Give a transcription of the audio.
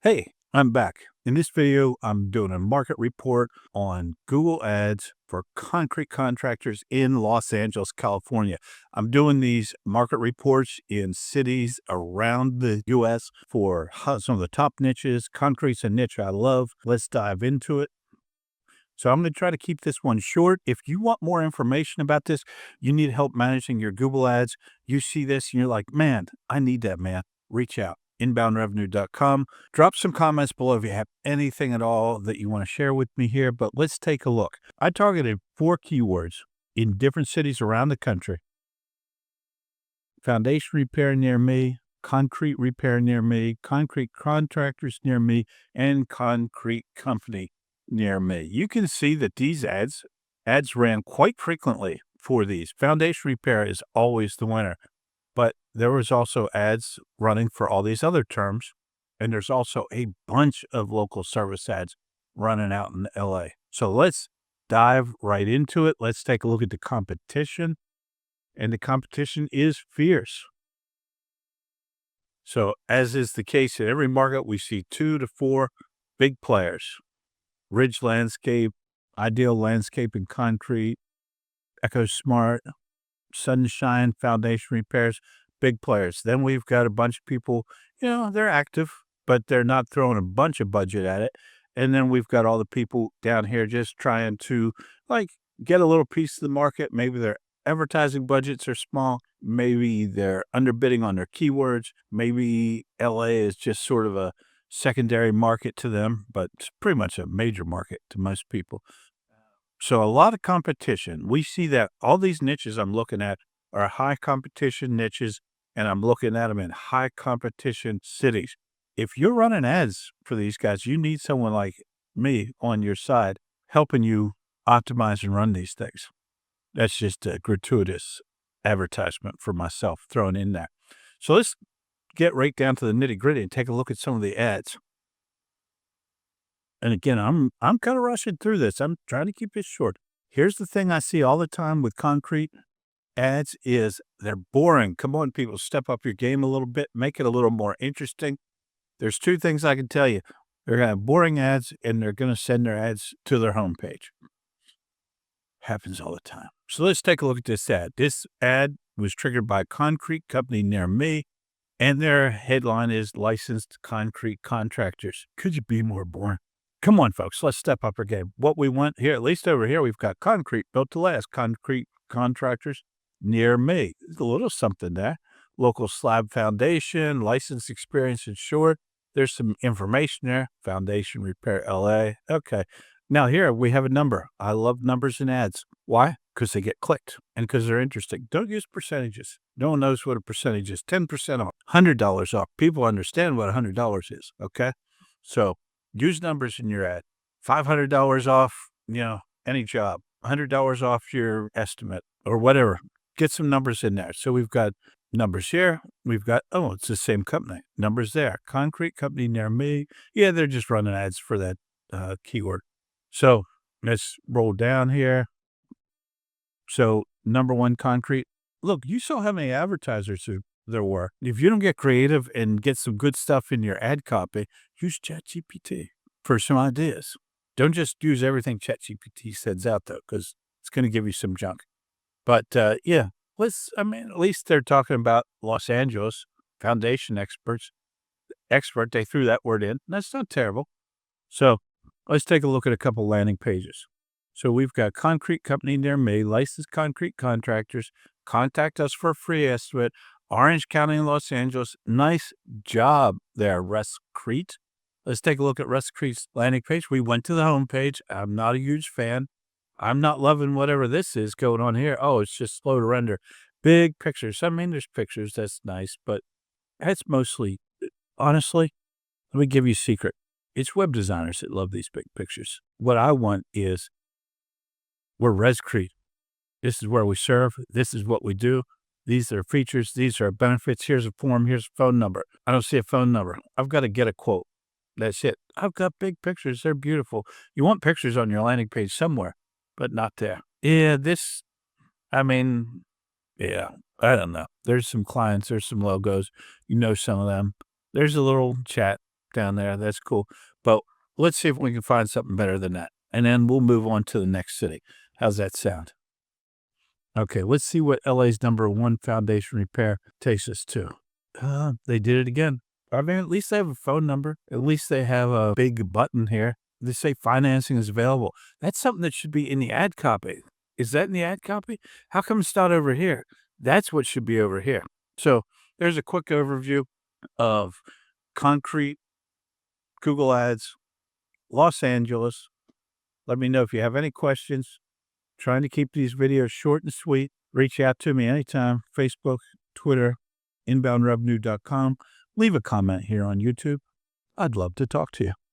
Hey, I'm back. In this video, I'm doing a market report on Google Ads for concrete contractors in Los Angeles, California. I'm doing these market reports in cities around the U.S. for some of the top niches. Concrete's a niche I love. Let's dive into it. So I'm going to try to keep this one short. If you want more information about this, you need help managing your Google Ads, you see this and you're like, man, I need that, man. Reach out. Inboundrevenue.com. Drop some comments below if you have anything at all that you want to share with me here, but let's take a look. I targeted 4 keywords in different cities around the country. Foundation repair near me, concrete repair near me, concrete contractors near me, and concrete company near me. You can see that these ads ran quite frequently for these. Foundation repair is always the winner, but there was also ads running for all these other terms, and there's also a bunch of local service ads running out in LA. So let's dive right into it. Let's take a look at the competition, and the competition is fierce. So as is the case in every market, we see 2 to 4 big players. Ridge Landscape, Ideal Landscape and Concrete, Echo Smart, Sunshine Foundation Repairs, big players. Then we've got a bunch of people, they're active, but they're not throwing a bunch of budget at it. And then we've got all the people down here just trying to get a little piece of the market. Maybe their advertising budgets are small. Maybe they're underbidding on their keywords. Maybe LA is just sort of a secondary market to them, but it's pretty much a major market to most people. So a lot of competition. We see that all these niches I'm looking at are high competition niches, and I'm looking at them in high competition cities. If you're running ads for these guys, you need someone like me on your side helping you optimize and run these things. That's just a gratuitous advertisement for myself thrown in there. So let's get right down to the nitty gritty and take a look at some of the ads. And again, I'm kind of rushing through this. I'm trying to keep it short. Here's the thing I see all the time with concrete ads is they're boring. Come on, people, step up your game a little bit, make it a little more interesting. There's 2 things I can tell you. They're going to have boring ads, and they're going to send their ads to their homepage. Happens all the time. So let's take a look at this ad. This ad was triggered by a concrete company near me, and their headline is Licensed Concrete Contractors. Could you be more boring? Come on, folks, let's step up our game. What we want here, at least over here, we've got concrete built to last, concrete contractors near me. There's a little something there. Local slab foundation, license experience insured. There's some information there. Foundation repair LA. Okay. Now here we have a number. I love numbers in ads. Why? Because they get clicked and because they're interesting. Don't use percentages. No one knows what a percentage is. 10% off, $100 off. People understand what $100 is. Okay. So use numbers in your ad. $500 off, any job. $100 off your estimate or whatever. Get some numbers in there. So we've got numbers here. We've got, it's the same company. Numbers there. Concrete company near me. Yeah, they're just running ads for that keyword. So let's roll down here. So number 1, concrete. Look, you saw how many advertisers there were. If you don't get creative and get some good stuff in your ad copy, use ChatGPT for some ideas. Don't just use everything ChatGPT sends out, though, because it's going to give you some junk. But yeah, at least they're talking about Los Angeles foundation expert. They threw that word in. That's not terrible. So let's take a look at a couple landing pages. So we've got concrete company near me, licensed concrete contractors. Contact us for a free estimate. Orange County in Los Angeles. Nice job there, Rescrete. Let's take a look at Rescrete's landing page. We went to the home page. I'm not a huge fan. I'm not loving whatever this is going on here. Oh, it's just slow to render. Big pictures. There's pictures. That's nice, but it's mostly, honestly, let me give you a secret. It's web designers that love these big pictures. What I want is, we're Rescrete. This is where we serve. This is what we do. These are features. These are benefits. Here's a form. Here's a phone number. I don't see a phone number. I've got to get a quote. That's it. I've got big pictures. They're beautiful. You want pictures on your landing page somewhere, but not there. Yeah, I don't know. There's some clients. There's some logos. Some of them. There's a little chat down there. That's cool. But let's see if we can find something better than that. And then we'll move on to the next city. How's that sound? Okay, let's see what LA's #1 foundation repair takes us to. They did it again. I mean, at least they have a phone number. At least they have a big button here. They say financing is available. That's something that should be in the ad copy. Is that in the ad copy? How come it's not over here? That's what should be over here. So there's a quick overview of concrete, Google Ads, Los Angeles. Let me know if you have any questions. Trying to keep these videos short and sweet. Reach out to me anytime. Facebook, Twitter, inboundrevenue.com. Leave a comment here on YouTube. I'd love to talk to you.